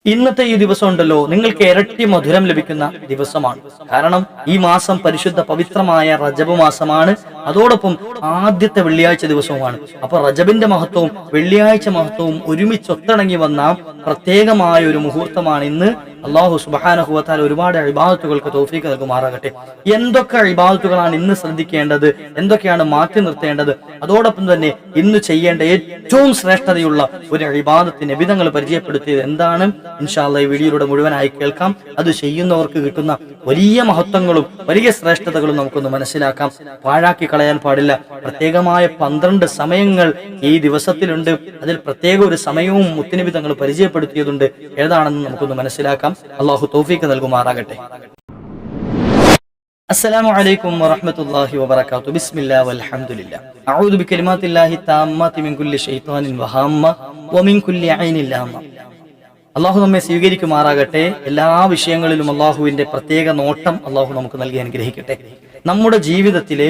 ഇന്നത്തെ ഈ ദിവസം ഉണ്ടല്ലോ, നിങ്ങൾക്ക് ഇരട്ടി മധുരം ലഭിക്കുന്ന ദിവസമാണ്. കാരണം ഈ മാസം പരിശുദ്ധ പവിത്രമായ റജബ് മാസമാണ്. അതോടൊപ്പം ആദ്യത്തെ വെള്ളിയാഴ്ച ദിവസവുമാണ്. അപ്പൊ റജബിന്റെ മഹത്വവും വെള്ളിയാഴ്ച മഹത്വവും ഒരുമിച്ചൊത്തിണങ്ങി വന്ന പ്രത്യേകമായ ഒരു മുഹൂർത്തമാണ് ഇന്ന്. അള്ളാഹു സുബ്ഹാനഹു വ തആല ഒരുപാട് ഇബാദത്തുകൾക്ക് തൗഫീഖ് നൽകുമാറാകട്ടെ. എന്തൊക്കെ ഇബാദത്തുകളാണ് ഇന്ന് ശ്രദ്ധിക്കേണ്ടത്, എന്തൊക്കെയാണ് മാറ്റി നിർത്തേണ്ടത്, അതോടൊപ്പം തന്നെ ഇന്ന് ചെയ്യേണ്ട ഏറ്റവും ശ്രേഷ്ഠതയുള്ള ഒരു ഇബാദത്ത് നബി തങ്ങൾ പരിചയപ്പെടുത്തിയത് എന്താണ്? ഇൻഷാ അല്ലാഹ് ഈ വീഡിയോയിലൂടെ മുഴുവനായി കേൾക്കാം. അത് ചെയ്യുന്നവർക്ക് കിട്ടുന്ന വലിയ മഹത്വങ്ങളും വലിയ ശ്രേഷ്ഠതകളും നമുക്കൊന്ന് മനസ്സിലാക്കാം. പാഴാക്കി കളയാൻ പാടില്ല. പ്രത്യേകമായ 12 സമയങ്ങൾ ഈ ദിവസത്തിലുണ്ട്. അതിൽ പ്രത്യേക ഒരു സമയവും മുത്തുനബി തങ്ങൾ പരിചയപ്പെടുത്തിയതുണ്ട്. ഏതാണെന്ന് നമുക്കൊന്ന് മനസ്സിലാക്കാം. അല്ലാഹു തൗഫീഖ് നൽകുമാറാകട്ടെ. അസ്സലാമു അലൈക്കും വറഹ്മത്തുള്ളാഹി വബറകാതുഹു. ബിസ്മില്ലാഹി വൽഹംദുലില്ലാഹ്. അഊദു ബികലിമാത്തില്ലാഹി തആമ്മാതി മിൻ കുല്ലി ശൈത്വാനിൻ വഹാമ്മ വമിൻ കുല്ലി ഐനിൻ ലാമ്മ. അള്ളാഹു നമ്മെ സ്വീകരിക്കുമാറാകട്ടെ. എല്ലാ വിഷയങ്ങളിലും അള്ളാഹുവിന്റെ പ്രത്യേക നോട്ടം അള്ളാഹു നമുക്ക് നൽകി അനുഗ്രഹിക്കട്ടെ. നമ്മുടെ ജീവിതത്തിലെ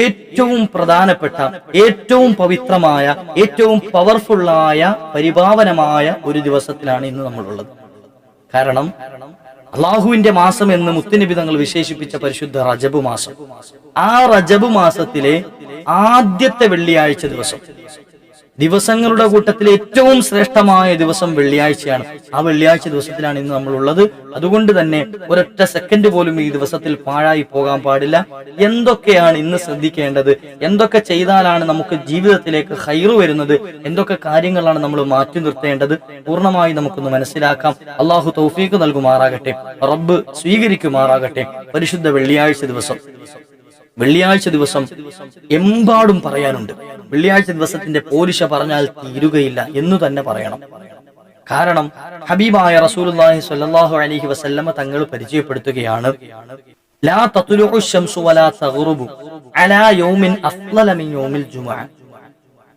ഏറ്റവും പ്രധാനപ്പെട്ട, ഏറ്റവും പവിത്രമായ, ഏറ്റവും പവർഫുള്ളായ, പരിപാവനമായ ഒരു ദിവസത്തിലാണ് ഇന്ന് നമ്മളുള്ളത്. കാരണം അള്ളാഹുവിന്റെ മാസം എന്ന് മുത്തുനബി തങ്ങൾ വിശേഷിപ്പിച്ച പരിശുദ്ധ റജബ് മാസം. ആ റജബ് മാസത്തിലെ ആദ്യത്തെ വെള്ളിയാഴ്ച ദിവസം, ദിവസങ്ങളുടെ കൂട്ടത്തിൽ ഏറ്റവും ശ്രേഷ്ഠമായ ദിവസം വെള്ളിയാഴ്ചയാണ്. ആ വെള്ളിയാഴ്ച ദിവസത്തിലാണ് ഇന്ന് നമ്മളുള്ളത്. അതുകൊണ്ട് തന്നെ ഒരൊറ്റ സെക്കൻഡ് പോലും ഈ ദിവസത്തിൽ പാഴായി പോകാൻ പാടില്ല. എന്തൊക്കെയാണ് ഇന്ന് ശ്രദ്ധിക്കേണ്ടത്, എന്തൊക്കെ ചെയ്താലാണ് നമുക്ക് ജീവിതത്തിലേക്ക് ഖൈറ് വരുന്നത്, എന്തൊക്കെ കാര്യങ്ങളാണ് നമ്മൾ മാറ്റി നിർത്തേണ്ടത്, പൂർണ്ണമായി നമുക്കൊന്ന് മനസ്സിലാക്കാം. അള്ളാഹു തൗഫീഖ് നൽകുമാറാകട്ടെ, റബ്ബ് സ്വീകരിക്കുമാറാകട്ടെ. പരിശുദ്ധ വെള്ളിയാഴ്ച ദിവസം, വെള്ളിയാഴ്ച ദിവസം എമ്പാടും പറയാനുണ്ട്. വെള്ളിയാഴ്ച ദിവസത്തിന്റെ പോരിശ പറഞ്ഞാൽ തീരുകയില്ല എന്ന് തന്നെ പറയണം. കാരണം ഹബീബായ റസൂലുള്ളാഹി സ്വല്ലല്ലാഹു അലൈഹി വസല്ലമ തങ്ങൾ പരിചയപ്പെടുത്തുകയാണ്, ലാ തത്ലുഉ ശംസു വലാ തഗ്റുബു അലാ യൗമിൻ അഫ്ളല മിൻ യൗമിൽ ജുമുഅ.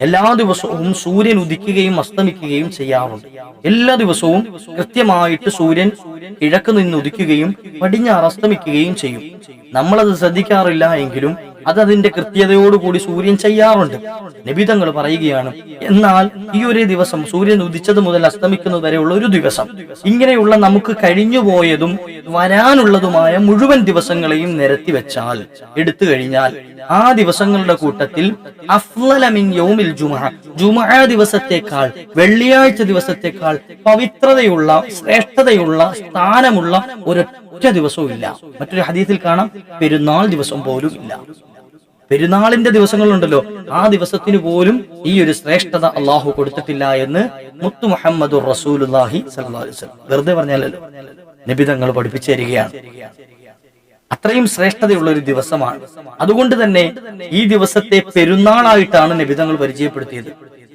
എല്ലാ ദിവസവും സൂര്യൻ ഉദിക്കുകയും അസ്തമിക്കുകയും ചെയ്യാറുണ്ട്. എല്ലാ ദിവസവും കൃത്യമായിട്ട് സൂര്യൻ കിഴക്ക് നിന്ന് ഉദിക്കുകയും പടിഞ്ഞാറ് അസ്തമിക്കുകയും ചെയ്യും. നമ്മളത് ശ്രദ്ധിക്കാറില്ല എങ്കിലും അത് അതിന്റെ കൃത്യതയോടുകൂടി സൂര്യൻ ചെയ്യാറുണ്ട്. നബി തങ്ങൾ പറയുകയാണ്, എന്നാൽ ഈ ഒരു ദിവസം, സൂര്യൻ ഉദിച്ചത് മുതൽ അസ്തമിക്കുന്നത് വരെയുള്ള ഒരു ദിവസം, ഇങ്ങനെയുള്ള നമുക്ക് കഴിഞ്ഞുപോയതും വരാനുള്ളതുമായ മുഴുവൻ ദിവസങ്ങളെയും നിരത്തി വെച്ചാൽ, എടുത്തു കഴിഞ്ഞാൽ ആ ദിവസങ്ങളുടെ കൂട്ടത്തിൽ അഫ്ളല മിൻ യൗമിൽ ജുമുഅ, ജുമുഅ ദിവസത്തെക്കാൾ, വെള്ളിയാഴ്ച ദിവസത്തെക്കാൾ പവിത്രതയുള്ള, ശ്രേഷ്ഠതയുള്ള, സ്ഥാനമുള്ള ഒരൊറ്റ ദിവസവും ഇല്ല. മറ്റൊരു ഹദീസിൽ കാണാം, പെരുന്നാൾ ദിവസം പോലും ഇല്ല. പെരുന്നാളിന്റെ ദിവസങ്ങളുണ്ടല്ലോ, ആ ദിവസത്തിന് പോലും ഈ ഒരു ശ്രേഷ്ഠത അള്ളാഹു കൊടുത്തിട്ടില്ല എന്ന് മുത്തു മുഹമ്മദുർ റസൂലുള്ളാഹി സ്വല്ലല്ലാഹു അലൈഹി വസല്ലം വെറുതെ പറഞ്ഞാലല്ലോ, നബി തങ്ങൾ പഠിപ്പിച്ചു തരികയാണ്. അത്രയും ശ്രേഷ്ഠതയുള്ള ഒരു ദിവസമാണ്. അതുകൊണ്ട് തന്നെ ഈ ദിവസത്തെ പെരുന്നാളായിട്ടാണ് നബി തങ്ങൾ പരിചയപ്പെടുത്തിയത്.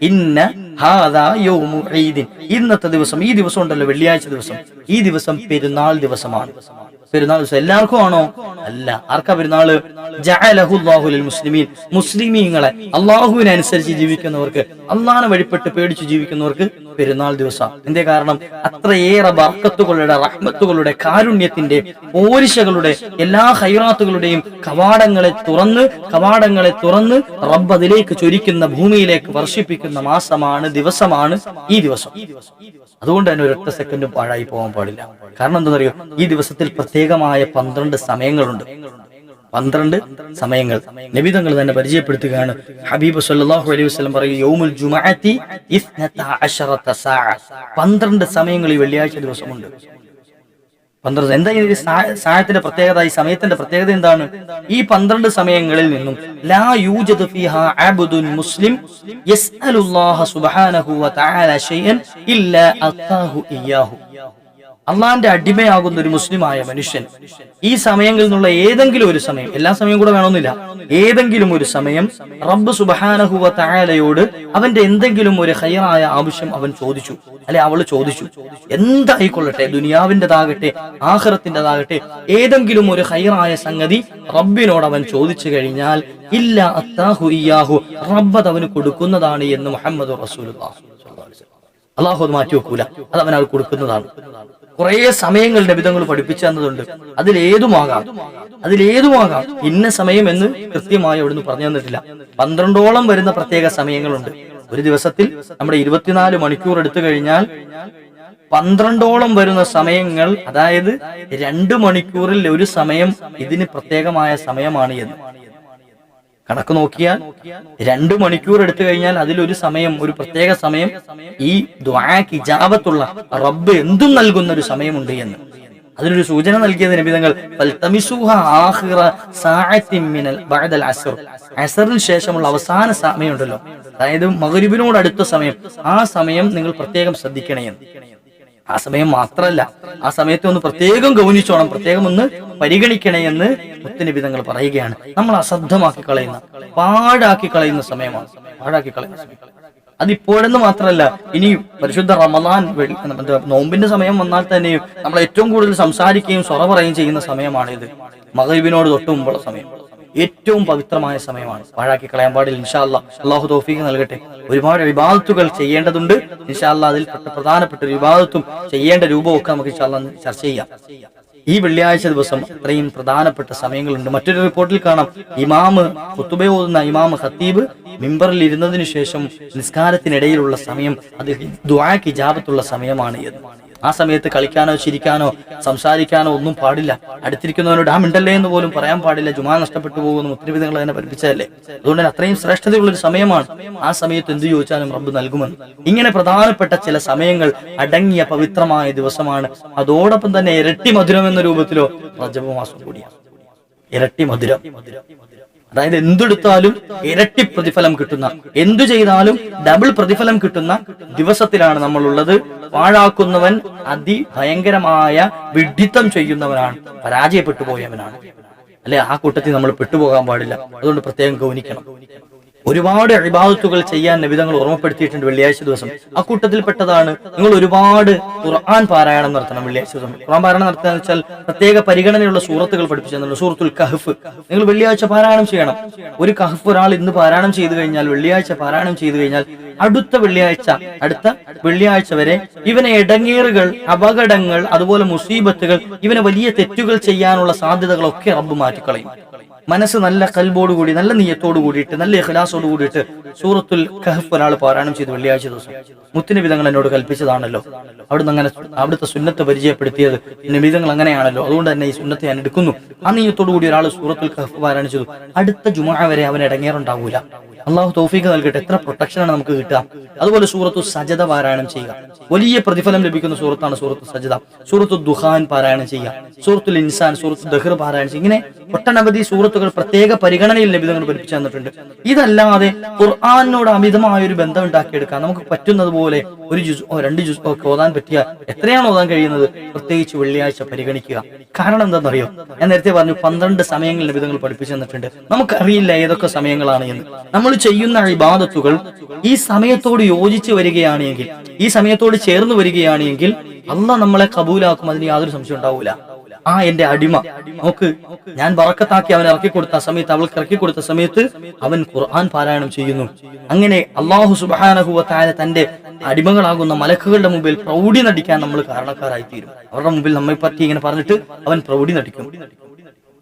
ഇന്ന ഹാദാ യൗമു ഈദിൻ. ഇന്നത്തെ ദിവസം, ഈ ദിവസം ഉണ്ടല്ലോ വെള്ളിയാഴ്ച ദിവസം, ഈ ദിവസം പെരുന്നാൾ ദിവസമാണ്. പെരുന്നാൾ ദിവസം എല്ലാവർക്കും ആണോ? അല്ല. ആർക്കാ പെരുന്നാള്? ജഅലഹുല്ലാഹു ലിൽ മുസ്ലിമീൻ. മുസ്ലിമീങ്ങളെ, അള്ളാഹുവിനനുസരിച്ച് ജീവിക്കുന്നവർക്ക്, അള്ളാഹനെ വഴിപ്പെട്ട് പേടിച്ചു ജീവിക്കുന്നവർക്ക് പെരുന്നാൾ ദിവസം. എന്തേ കാരണം? അത്രയേറെ ബർക്കത്തുകളുടെ, റഹ്മത്തുകളുടെ, കാരുണ്യത്തിന്റെ, പോരിശകളുടെ, എല്ലാ ഖൈറാത്തുകളുടെയും കവാടങ്ങളെ തുറന്ന് റബ്ബ് അതിലേക്ക് ചൊരിക്കുന്ന, ഭൂമിയിലേക്ക് വർഷിപ്പിക്കുന്ന മാസമാണ്, ദിവസമാണ് ഈ ദിവസം. അതുകൊണ്ട് തന്നെ ഒരൊറ്റ സെക്കൻഡും പാഴായി പോകാൻ പാടില്ല. കാരണം എന്താണെന്നറിയോ? ഈ ദിവസത്തിൽ പ്രത്യേകമായ 12 സമയങ്ങളുണ്ട്. 12 സമയങ്ങൾ നബി തങ്ങൾ തന്നെ പരിചയപ്പെടുത്തുകയാണ്. ഹബീബ് സല്ലല്ലാഹു അലൈഹി വസല്ലം പറയും, യൗമുൽ ജുമുഅത്തി 12 സഅ. 12 സമയങ്ങൾ ഈ വെള്ളിയാഴ്ച ദിവസമുണ്ട്. 12. എന്താ ഈ സായത്തിന്റെ പ്രത്യേകത, ഈ സമയത്തിന്റെ പ്രത്യേകത എന്താണ്? ഈ 12 സമയങ്ങളിൽ നിന്നും ലാ യൂജദു ഫീഹാ അബ്ദുൻ മുസ്ലിം യസ്അലുല്ലാഹ സുബ്ഹാനഹു വ തആല ശൈഅൻ ഇല്ലാ അതാഹു ഇയ്യാഹു. അള്ളാന്റെ അടിമയാകുന്ന ഒരു മുസ്ലിമായ മനുഷ്യൻ ഈ സമയങ്ങളിൽ നിന്നുള്ള ഏതെങ്കിലും ഒരു സമയം, എല്ലാ സമയം കൂടെ വേണമെന്നില്ല, ഏതെങ്കിലും ഒരു സമയം റബ്ബ് സുബ്ഹാനഹു വ തആലയോട് അവന്റെ എന്തെങ്കിലും ഒരു ഖൈറായ ആവശ്യം അവൻ ചോദിച്ചു, അല്ലെ അവള് ചോദിച്ചു, എന്തായിക്കൊള്ളട്ടെ, ദുനിയാവിൻ്റെതാകട്ടെ ആഖിറത്തിൻ്റെതാകട്ടെ, ഏതെങ്കിലും ഒരു ഖൈറായ സംഗതി റബ്ബിനോട് അവൻ ചോദിച്ചു കഴിഞ്ഞാൽ ഇല്ല അത്താഹു ഇയ്യാഹു, റബ്ബ് അവന് കൊടുക്കുന്നതാണ് എന്ന് മുഹമ്മദ് റസൂലുള്ളാഹി. അള്ളാഹു അത് മാറ്റി വെക്കൂല, അത് അവൻ അത് കൊടുക്കുന്നതാണ്. കുറെ സമയങ്ങൾ നബി തങ്ങൾ പഠിപ്പിച്ചു തന്നതുണ്ട്. അതിലേതുമാകാം, ഇന്ന സമയം എന്ന് കൃത്യമായി അവിടുന്ന് പറഞ്ഞു തന്നിട്ടില്ല. 12ഓളം വരുന്ന പ്രത്യേക സമയങ്ങളുണ്ട്. ഒരു ദിവസത്തിൽ നമ്മുടെ 24 മണിക്കൂർ എടുത്തു കഴിഞ്ഞാൽ 12ഓളം വരുന്ന സമയങ്ങൾ, അതായത് 2 മണിക്കൂറിൽ ഒരു സമയം ഇതിന് പ്രത്യേകമായ സമയമാണ് എന്ന് കണക്ക് നോക്കിയാൽ 2 മണിക്കൂർ എടുത്തു കഴിഞ്ഞാൽ അതിലൊരു സമയം, ഒരു പ്രത്യേക സമയം ഈ ദുആക്ക് ഇജാബത്തുള്ള റബ്ബ് എന്തും നൽകുന്ന ഒരു സമയമുണ്ട് എന്ന് അതിനൊരു സൂചന നൽകിയത് നബി തങ്ങൾ അസറിന് ശേഷമുള്ള അവസാന സമയമുണ്ടല്ലോ, അതായത് മഗ്രിബിനോട് അടുത്ത സമയം, ആ സമയം നിങ്ങൾ പ്രത്യേകം ശ്രദ്ധിക്കണേ. ആ സമയം മാത്രമല്ല, ആ സമയത്ത് ഒന്ന് പ്രത്യേകം ഗൗനിച്ചോണം, പ്രത്യേകം ഒന്ന് പരിഗണിക്കണേ എന്ന് മുത്തുനബി തങ്ങൾ പറയുകയാണ്. നമ്മൾ അശ്രദ്ധമാക്കി കളയുന്ന, പാഴാക്കി കളയുന്ന സമയമാണ്, പാഴാക്കി കളയുന്ന സമയം. അതിപ്പോഴെന്ന് മാത്രമല്ല, ഇനി പരിശുദ്ധ റമദാൻ നോമ്പിന്റെ സമയം വന്നാൽ തന്നെയും നമ്മൾ ഏറ്റവും കൂടുതൽ സംസാരിക്കുകയും സ്വറ പറയുകയും ചെയ്യുന്ന സമയമാണിത്. മഗ്രിബിനോട് തൊട്ട് മുമ്പുള്ള സമയം ഏറ്റവും പവിത്രമായ സമയമാണ്, പാഴാക്കി കളയാൻ പാടില്ല. ഇൻഷാ അല്ലാഹ് അല്ലാഹു തൗഫീഖ് നൽകട്ടെ. ഒരുപാട് ഇബാദത്തുകൾ ചെയ്യേണ്ടതുണ്ട്. ഇൻഷാ അല്ലാഹ് അതിൽ പ്രധാനപ്പെട്ട ഒരു ഇബാദത്തും ചെയ്യേണ്ട രൂപമൊക്കെ നമുക്ക് ഇൻഷാ അല്ലാഹ് ചർച്ച ചെയ്യാം. ഈ വെള്ളിയാഴ്ച ദിവസം അത്രയും പ്രധാനപ്പെട്ട സമയങ്ങളുണ്ട്. മറ്റൊരു റിപ്പോർട്ടിൽ കാണാം, ഇമാമ് ഖുതുബ ഓതുന്ന ഇമാമ് ഖത്തീബ് മിമ്പറിൽ ഇരുന്നതിന് ശേഷം നിസ്കാരത്തിനിടയിലുള്ള സമയം അത് ദുആക്ക് ഇജാബത്തുള്ള സമയമാണ് എന്ന്. ആ സമയത്ത് കളിക്കാനോ ചിരിക്കാനോ സംസാരിക്കാനോ ഒന്നും പാടില്ല. അടുത്തിരിക്കുന്നവനോട് ആ മിണ്ടല്ലേ എന്ന് പോലും പറയാൻ പാടില്ല. ജുമാ നഷ്ടപ്പെട്ടു പോകുന്ന മുസ്ലിം തന്നെ പഠിപ്പിച്ചതല്ലേ. അതുകൊണ്ട് തന്നെ അത്രയും ശ്രേഷ്ഠതയുള്ള ഒരു സമയമാണ്. ആ സമയത്ത് എന്ത് ചോദിച്ചാലും റബ്ബ് നൽകുമെന്ന്. ഇങ്ങനെ പ്രധാനപ്പെട്ട ചില സമയങ്ങൾ അടങ്ങിയ പവിത്രമായ ദിവസമാണ്. അതോടൊപ്പം തന്നെ ഇരട്ടി മധുരം എന്ന രൂപത്തിലോ റജബ് മാസം കൂടിയാണ്. ഇരട്ടി മധുരം, അതായത് എന്തെടുത്താലും ഇരട്ടി പ്രതിഫലം കിട്ടുന്ന, എന്തു ചെയ്താലും ഡബിൾ പ്രതിഫലം കിട്ടുന്ന ദിവസത്തിലാണ് നമ്മൾ ഉള്ളത്. പാഴാക്കുന്നവൻ അതിഭയങ്കരമായ വിഡ്ഢിത്തം ചെയ്യുന്നവനാണ്, പരാജയപ്പെട്ടു പോയവനാണ്. അല്ലെ, ആ കൂട്ടത്തിൽ നമ്മൾ പെട്ടുപോകാൻ പാടില്ല. അതുകൊണ്ട് പ്രത്യേകം ഗൗനിക്കണം. ഒരുപാട് ഇബാദത്തുകൾ ചെയ്യാൻ നബി തങ്ങൾ ഓർമ്മപ്പെടുത്തിയിട്ടുണ്ട് വെള്ളിയാഴ്ച ദിവസം. ആ കൂട്ടത്തിൽപ്പെട്ടതാണ് നിങ്ങൾ ഒരുപാട് ഖുർആൻ പാരായണം നടത്തണം വെള്ളിയാഴ്ച ദിവസം. ഖുർആൻ പാരായണം നടത്തുക എന്ന് വെച്ചാൽ പ്രത്യേക പരിഗണനയുള്ള സൂറത്തുകൾ പഠിപ്പിച്ചു. സൂറത്തുൽ കഹ്ഫ് നിങ്ങൾ വെള്ളിയാഴ്ച പാരായണം ചെയ്യണം. ഒരു കഹ്ഫ് ഒരാൾ ഇന്ന് പാരായണം ചെയ്തു കഴിഞ്ഞാൽ, വെള്ളിയാഴ്ച പാരായണം ചെയ്തു കഴിഞ്ഞാൽ അടുത്ത വെള്ളിയാഴ്ച വരെ ഇവനെ ഇടങ്ങേറുകൾ, അപകടങ്ങൾ, അതുപോലെ മുസീബത്തുകൾ, ഇവനെ വലിയ തെറ്റുകൾ ചെയ്യാനുള്ള സാധ്യതകളൊക്കെ റബ്ബ് മാറ്റിക്കളയും. മനസ്സ് നല്ല കൽബോടുകൂടി, നല്ല നിയ്യത്തോടു കൂടിയിട്ട്, നല്ല ഇഖ്ലാസോട് കൂടിയിട്ട് സൂറത്തുൽ കഹ്ഫ് ഒരാൾ പാരായണം ചെയ്തു വെള്ളിയാഴ്ച ദിവസം. മുത്തുനബി തങ്ങൾ എന്നോട് കൽപ്പിച്ചതാണല്ലോ. അവിടുത്തെ സുന്നത്ത് പരിചയപ്പെടുത്തിയത് നബി തങ്ങൾ അങ്ങനെയാണല്ലോ. അതുകൊണ്ട് തന്നെ ഈ സുന്നത്ത് ഞാൻ എടുക്കുന്നു. ആ നിയ്യത്തോടു കൂടി ഒരാൾ സൂറത്തുൽ കഹ്ഫ് പാരായണം ചെയ്തു, അടുത്ത ജുമുഅ വരെ അവൻ ഇടങ്ങേറുണ്ടാവൂല. അള്ളാഹു തൗഫീഖ് നൽകട്ടെ. എത്ര പ്രൊട്ടക്ഷനാണ് നമുക്ക് കിട്ടുക. അതുപോലെ സൂറത്തു സജദ പാരായണം ചെയ്യുക, വലിയ പ്രതിഫലം ലഭിക്കുന്ന സൂറത്താണ് സൂറത്തു സജദ. സൂറത്തു ദുഖാൻ പാരായണം ചെയ്യുക, സൂറത്തുൽ ഇൻസാൻ, സൂറത്തു ദഹ്ർ പാരായണം ചെയ്യുക. ഇങ്ങനെ ഒട്ടനവധി സൂറത്തുകൾ പ്രത്യേക പരിഗണനയിൽ നബി തങ്ങൾ പഠിപ്പിച്ചു തന്നിട്ടുണ്ട്. ഇതല്ലാതെ ഖുർആനിനോട് അമിതമായ ഒരു ബന്ധം ഉണ്ടാക്കിയെടുക്കാൻ നമുക്ക് പറ്റുന്നത് പോലെ ഒരു ജുസ്ഓ 2 ജുസ്ഓ ഒക്കെ ഓതാൻ പറ്റിയ, എത്രയാണ് ഓതാൻ കഴിയുന്നത്, പ്രത്യേകിച്ച് വെള്ളിയാഴ്ച പരിഗണിക്കുക. കാരണം എന്താണെന്നറിയോ, ഞാൻ നേരത്തെ പറഞ്ഞു 12 സമയങ്ങൾ നബി തങ്ങൾ പഠിപ്പിച്ചു തന്നിട്ടുണ്ട്. നമുക്കറിയില്ല ഏതൊക്കെ സമയങ്ങളാണ് എന്ന്. നമ്മൾ ചെയ്യുന്ന ഇബാദത്തുകൾ ഈ സമയത്തോട് യോജിച്ച് വരികയാണെങ്കിൽ, ഈ സമയത്തോട് ചേർന്ന് വരികയാണെങ്കിൽ അള്ളാഹ് നമ്മളെ കബൂലാക്കും. അതിന് യാതൊരു സംശയം ഉണ്ടാവൂല. എന്റെ അടിമ നോക്ക്, ഞാൻ ബറക്കത്താക്കി അവൻ ഇറക്കി കൊടുത്ത സമയത്ത്, അവൾക്ക് ഇറക്കി കൊടുത്ത സമയത്ത് അവൻ ഖുർആൻ പാരായണം ചെയ്യുന്നു. അങ്ങനെ അല്ലാഹു സുബ്ഹാനഹു വ തആല തന്റെ അടിമകളാകുന്ന മലക്കുകളുടെ മുമ്പിൽ പ്രൗഢി നടിക്കാൻ നമ്മൾ കാരണക്കാരായി തീരും. അവരുടെ മുമ്പിൽ നമ്മെ പറ്റി ഇങ്ങനെ പറഞ്ഞിട്ട് അവൻ പ്രൗഢി നടിക്കും.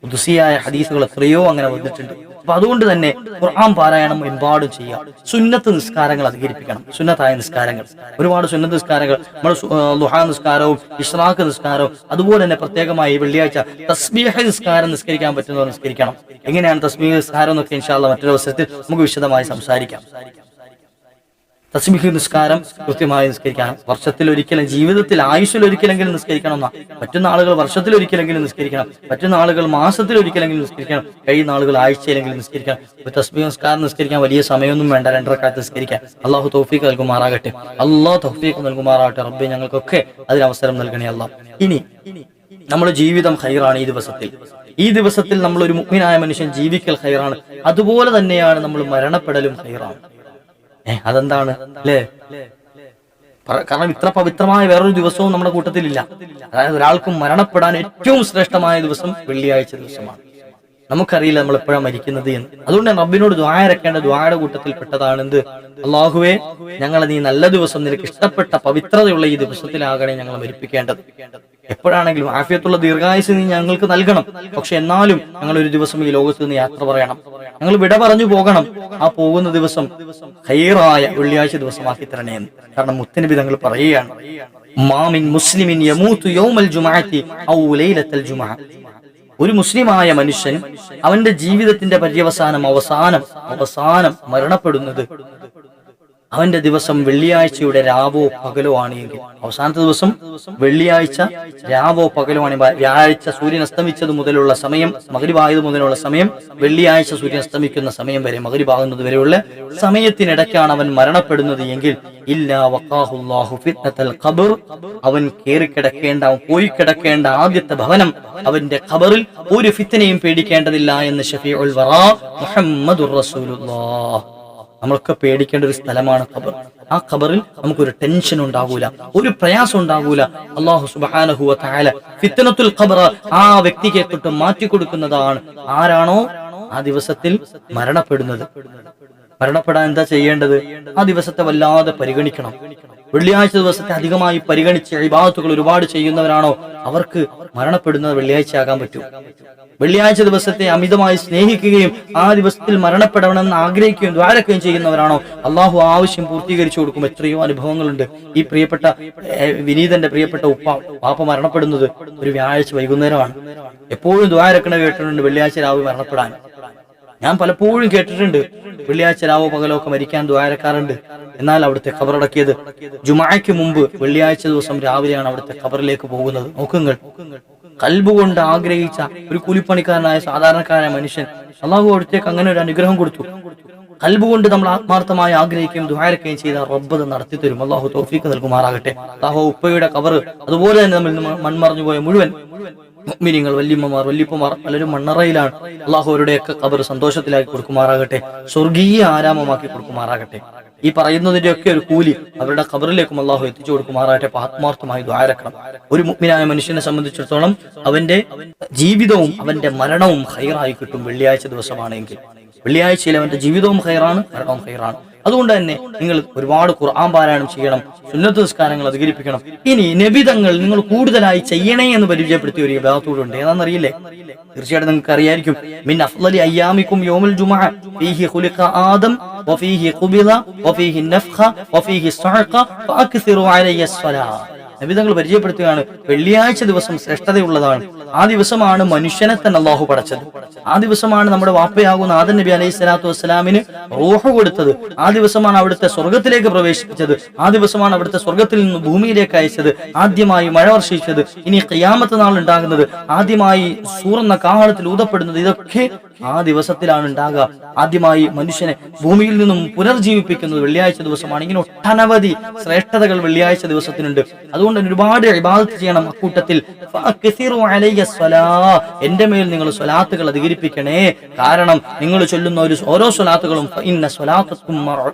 ഖുദ്സിയായ ഹദീസുകൾ എത്രയോ അങ്ങനെ വന്നിട്ടുണ്ട്. അപ്പൊ അതുകൊണ്ട് തന്നെ ഖുർആൻ പാരായണം എമ്പാടും ചെയ്യാം. സുന്നത്ത് നിസ്കാരങ്ങൾ അധികരിപ്പിക്കണം. സുന്നത്തായ നിസ്കാരങ്ങൾ, ഒരുപാട് സുന്നത്ത് നിസ്കാരങ്ങൾ, നമ്മൾ ദുഹാ നിസ്കാരവും ഇശ്റാഖ് നിസ്കാരവും, അതുപോലെ തന്നെ പ്രത്യേകമായി വെള്ളിയാഴ്ച തസ്ബീഹ് നിസ്കാരം നിസ്കരിക്കാൻ പറ്റുന്നവർ നിസ്കരിക്കണം. എങ്ങനെയാണ് തസ്ബീഹ് നിസ്കാരം എന്നൊക്കെ ഇൻഷാ അല്ലാഹ് മറ്റൊരു അവസരത്തിൽ നമുക്ക് വിശദമായി സംസാരിക്കാം. തസ്ബീഹ് നിസ്കാരം കൃത്യമായി നിസ്കരിക്കണം. വർഷത്തിലൊരിക്കലും, ജീവിതത്തിൽ ആയുസ്സിലൊരിക്കലെങ്കിലും നിസ്കരിക്കണം എന്നാ. പറ്റുന്ന ആളുകൾ വർഷത്തിലൊരിക്കലെങ്കിലും നിസ്കരിക്കണം, പറ്റുന്ന ആളുകൾ മാസത്തിലൊരിക്കലെങ്കിലും നിസ്കരിക്കണം, കഴിയുന്ന ആളുകൾ ആഴ്ചയിലെങ്കിലും നിസ്കരിക്കണം. തസ്ബീഹ് നിസ്കാരം നിസ്കരിക്കാൻ വലിയ സമയമൊന്നും വേണ്ട, 2 റക്അത്ത് നിസ്കരിക്കാൻ. അള്ളാഹു തൗഫീഖ് നൽകുമാറാകട്ടെ. അള്ളാഹു തൗഫീഖ് നൽകുമാറാകട്ടെ. റബ്ബേ ഞങ്ങൾക്കൊക്കെ അതിന് അവസരം നൽകണേ അല്ലാഹ്. ഇനി നമ്മുടെ ജീവിതം ഖൈറാണ്. ഈ ദിവസത്തിൽ നമ്മൾ ഒരു മുഅ്മിനായ മനുഷ്യൻ ജീവിക്കൽ ഖൈറാണ്. അതുപോലെ തന്നെയാണ് നമ്മൾ മരണപ്പെടലും ഖൈറാണ്. അതെന്താണ് അല്ലേ? കാരണം ഇത്ര പവിത്രമായ വേറൊരു ദിവസവും നമ്മുടെ കൂട്ടത്തിലില്ല. അതായത് ഒരാൾക്കും മരണപ്പെടാൻ ഏറ്റവും ശ്രേഷ്ഠമായ ദിവസം വെള്ളിയാഴ്ച ദിവസമാണ്. നമുക്കറിയില്ല നമ്മൾ എപ്പോഴാണ് മരിക്കുന്നത് എന്ന്. അതുകൊണ്ട് റബ്ബിനോട് ദുആ ഇറക്കേണ്ട ദുആയുടെ കൂട്ടത്തിൽപ്പെട്ടതാണ് എന്ത്? അല്ലാഹുവേ, ഞങ്ങളെ നീ നല്ല ദിവസം, നിനക്ക് ഇഷ്ടപ്പെട്ട പവിത്രതയുള്ള ഈ ദിവസത്തിലാകണേ ഞങ്ങളെ മരിപ്പിക്കേണ്ടത്. എപ്പോഴാണെങ്കിലും ആഫിയത്തുള്ള ദീർഘായുസ് നീ ഞങ്ങൾക്ക് നൽകണം. പക്ഷെ എന്നാലും ഞങ്ങൾ ഒരു ദിവസം ഈ ലോകത്ത് നിന്ന് യാത്ര പറയണം, ഞങ്ങൾ വിട പറഞ്ഞു പോകണം. ആ പോകുന്ന ദിവസം ഖൈറായ വെള്ളിയാഴ്ച ദിവസമാക്കി തരണേ എന്ന്. കാരണം മുത്തനബി തങ്ങൾ പറയുകയാണ്, മാമിൻ മുസ്ലിമിൻ യമൂതു യൗമൽ ജുമുഅത്തി ഔ ലൈലത്തൽ ജുമുഅ. ഒരു മുസ്ലിമായ മനുഷ്യൻ അവന്റെ ജീവിതത്തിന്റെ അവസാനം മരണപ്പെടുന്നത് അവന്റെ ദിവസം വെള്ളിയാഴ്ചയുടെ രാവോ പകലോ ആണ് എങ്കിൽ, അവസാനത്തെ ദിവസം വെള്ളിയാഴ്ച രാവോ പകലോ ആണ്, വ്യാഴാഴ്ച സൂര്യൻ അസ്തമിച്ചത് മുതലുള്ള സമയം, മഗ്രിബായത് മുതലുള്ള സമയം, വെള്ളിയാഴ്ച സൂര്യൻ അസ്തമിക്കുന്ന സമയം വരെ, മഗ്രിബാകുന്നത് വരെയുള്ള സമയത്തിനിടയ്ക്കാണ് അവൻ മരണപ്പെടുന്നത് എങ്കിൽ, ഇല്ലാ വഖാഹുല്ലാഹു ഫിത്നത്തൽ ഖബർ, അവൻ പോയി കിടക്കേണ്ട ആദ്യത്തെ ഭവനം അവന്റെ ഖബറിൽ ഒരു ഫിത്നയും പേടിക്കേണ്ടതില്ല എന്ന് ശഫീഉൽ വറാ മുഹമ്മദുർ റസൂലുള്ളാഹ്. നമ്മളൊക്കെ പേടിക്കേണ്ട ഒരു സ്ഥലമാണ് ഖബർ. ആ ഖബറിൽ നമുക്കൊരു ടെൻഷൻ ഉണ്ടാകൂല, ഒരു പ്രയാസം ഉണ്ടാകൂല. അല്ലാഹു സുബ്ഹാനഹു വ തആല ഫിത്നത്തുൽ ഖബർ ആ വ്യക്തിക്ക് തൊട്ട് മാറ്റി കൊടുക്കുന്നതാണ്. ആരാണോ ആ ദിവസത്തിൽ മരണപ്പെടുന്നത്, മരണപ്പെടാൻ എന്താ ചെയ്യേണ്ടത്? ആ ദിവസത്തെ വല്ലാതെ പരിഗണിക്കണം. വെള്ളിയാഴ്ച ദിവസത്തെ അധികമായി പരിഗണിച്ച് ഇബാദത്തുകൾ ഒരുപാട് ചെയ്യുന്നവരാണോ അവർക്ക് മരണപ്പെടുന്നത് വെള്ളിയാഴ്ച ആകാൻ പറ്റൂ. വെള്ളിയാഴ്ച ദിവസത്തെ അമിതമായി സ്നേഹിക്കുകയും ആ ദിവസത്തിൽ മരണപ്പെടണമെന്ന് ആഗ്രഹിക്കുകയും ദ്വാരക്കുകയും ചെയ്യുന്നവരാണോ അള്ളാഹു ആവശ്യം പൂർത്തീകരിച്ചു കൊടുക്കും. എത്രയോ അനുഭവങ്ങളുണ്ട്. ഈ പ്രിയപ്പെട്ട വിനീതന്റെ പ്രിയപ്പെട്ട പാപ്പ മരണപ്പെടുന്നത് ഒരു വ്യാഴാഴ്ച വൈകുന്നേരമാണ്. എപ്പോഴും ദ്വാരക്കണ കേട്ടിട്ടുണ്ട് വെള്ളിയാഴ്ച രാവിലെ മരണപ്പെടാൻ. ഞാൻ പലപ്പോഴും കേട്ടിട്ടുണ്ട് വെള്ളിയാഴ്ച രാവോ പകലോ ഒക്കെ മരിക്കാൻ ദ്വാരക്കാറുണ്ട്. എന്നാൽ അവിടുത്തെ ഖബറടക്കിയത് ജുമുഅയ്ക്ക് മുമ്പ് വെള്ളിയാഴ്ച ദിവസം രാവിലെയാണ് അവിടുത്തെ ഖബറിലേക്ക് പോകുന്നത്. നോക്കുങ്ങൾ, ഖൽബ് കൊണ്ട് ആഗ്രഹിച്ച ഒരു കൂലിപ്പണിക്കാരനായ സാധാരണക്കാരനായ മനുഷ്യൻ അള്ളാഹു അവിടത്തേക്ക് അങ്ങനെ ഒരു അനുഗ്രഹം കൊടുത്തു. ഖൽബ് കൊണ്ട് നമ്മൾ ആത്മാർത്ഥമായി ആഗ്രഹിക്കുകയും ദുആരക്കുകയും ചെയ്ത റബ്ബ് നടത്തി തരും. അള്ളാഹു തൗഫീഖ് നൽകുമാറാകട്ടെ. അള്ളാഹു ഉപ്പയുടെ ഖബർ, അതുപോലെ തന്നെ നമ്മൾ മൺമറഞ്ഞു പോയ മുഴുവൻ മുഅ്മിനീങ്ങൾ, വല്യമ്മമാർ, വല്യപ്പമാർ പലരും മണ്ണറയിലാണ്. അള്ളാഹു അവരുടെയൊക്കെ ഖബർ സന്തോഷത്തിലാക്കി കൊടുക്കുമാറാകട്ടെ, സ്വർഗീയ ആരാമമാക്കി കൊടുക്കുമാറാകട്ടെ. ഈ പറയുന്നതിന്റെ ഒക്കെ ഒരു കൂലി അവരുടെ ഖബറിലേക്കും അള്ളാഹു എത്തിച്ചു കൊടുക്കുമാറാകട്ടെ. ആത്മാർത്ഥമായി ദുആരക്കണം. ഒരു മുഅ്മിനായ മനുഷ്യനെ സംബന്ധിച്ചിടത്തോളം അവന്റെ ജീവിതവും അവന്റെ മരണവും ഖൈറായി കിട്ടും വെള്ളിയാഴ്ച ദിവസമാണെങ്കിൽ. വെള്ളിയാഴ്ചയിൽ അവന്റെ ജീവിതവും ഖൈറാണ്, മരണവും ഖൈറാണ്. അതുകൊണ്ട് തന്നെ നിങ്ങൾ ഒരുപാട് ഖുർആൻ പാരായണം ചെയ്യണം, സുന്നത്ത് നിസ്കാരങ്ങൾ അധികരിപ്പിക്കണം. ഇനി നബിതങ്ങൾ നിങ്ങൾ കൂടുതലായി ചെയ്യണേ എന്ന് പരിചയപ്പെടുത്തിയ ഒരു ഇബാദത്തുണ്ട്. ഏതാണെന്നറിയില്ലേ? തീർച്ചയായിട്ടും നിങ്ങൾക്ക് അറിയായിരിക്കും. മിൻ അഫ്ളലി അയ്യാമിക്കും യൗമുൽ ജുമുഅ ഫീഹി ഖുലിഖ ആദം വഫീഹി ഖുബിള വഫീഹി നഫഖ വഫീഹി സഅഖ ഫഅക്സിറു അലയ്യ സ്വലാ. നബിതങ്ങൾ പരിചയപ്പെടുത്തുകയാണ് വെള്ളിയാഴ്ച ദിവസം ശ്രേഷ്ഠതയുള്ളതാണ്. ആ ദിവസമാണ് മനുഷ്യനെ തന്നെ അള്ളാഹു പടച്ചത്. ആ ദിവസമാണ് നമ്മുടെ വാപ്പയാകുന്ന ആദം നബി അലൈഹി സ്വലാത്തു വസ്സലാമിന് റൂഹ് കൊടുത്തത്. ആ ദിവസമാണ് അവിടുത്തെ സ്വർഗത്തിലേക്ക് പ്രവേശിപ്പിച്ചത്. ആ ദിവസമാണ് അവിടുത്തെ സ്വർഗത്തിൽ നിന്ന് ഭൂമിയിലേക്ക് അയച്ചത്. ആദ്യമായി മഴ വർഷിച്ചത്. ഇനി ഖിയാമത്ത് നാൾ ഉണ്ടാകുന്നത്, ആദ്യമായി സൂറെന്ന കാഹളത്തിൽ ഊതപ്പെടുന്നത്, ഇതൊക്കെ ആ ദിവസത്തിലാണ് ഉണ്ടാകുക. ആദ്യമായി മനുഷ്യനെ ഭൂമിയിൽ നിന്നും പുനർജീവിപ്പിക്കുന്നത് വെള്ളിയാഴ്ച ദിവസമാണ്. ഇങ്ങനെ ഒട്ടനവധി ശ്രേഷ്ഠതകൾ വെള്ളിയാഴ്ച ദിവസത്തിനുണ്ട്. അതുകൊണ്ട് ഒരുപാട് ഇബാദത്ത് ചെയ്യണം. അക്കൂട്ടത്തിൽ എന്റെ മേൽ നിങ്ങൾ സ്വലാത്തുകൾ അധികരിപ്പിക്കണേ. കാരണം നിങ്ങൾ ചൊല്ലുന്ന ഓരോ സ്വലാത്തുകളും